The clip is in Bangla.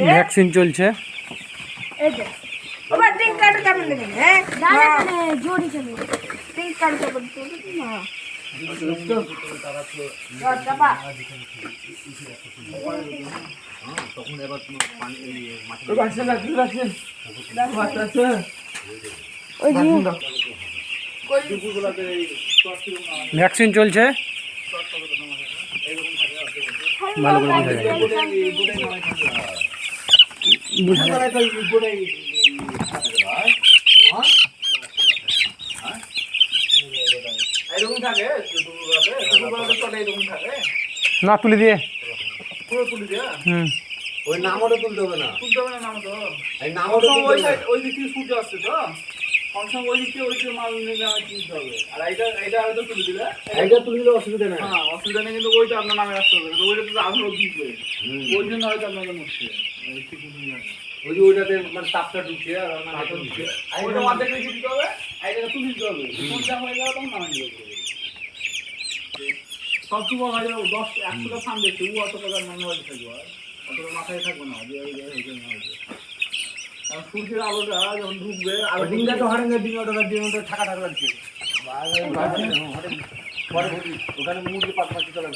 ভ্যাকসিন চলছে। ভ্যাকসিন চলছে, ভালো করে বোঝা যায়। না তুলে দিয়ে ওই নামটা তুলতে হবে না, নাম তো এই নামটা ওই দিক থেকে সূর্য আসছে তো কনসাম ওই দিক থেকে ওই যে মাল নিয়ে তুলতে হবে। আর এইটা হয়তো তুলে দিলে, এইটা তুলে দিলে অসুবিধা নেই। হ্যাঁ অসুবিধা নেই, কিন্তু ওইটা আপনার নামে আসতে হবে। ওইটা তো আগুন দিবে, ওই জন্য হয়তো আপনাদের মুখছে ওই যে ওইটাতে মানে তাপটা ঢুকছে আর নামটা ঢুকছে। ওইটা অর্ধেক রেখে দিতে হবে, এইটা তুলে দিতে হবে। সূর্য হয়ে গেল তখন নামে দিতে হবে। সব কিছু হয়ে যাবে 10-100টা ফান দেখছি, ও অত টাকার মনে হয় থাকবে, অত মাথায় থাকবে না যে সূর্যের আলোটা যখন ঢুকবে আর ডিঙ্গা তো হারেঙ্গে ডিঙ্গাটা থাকা লাগছে ওখানে মুরগি পাক মারতে চলে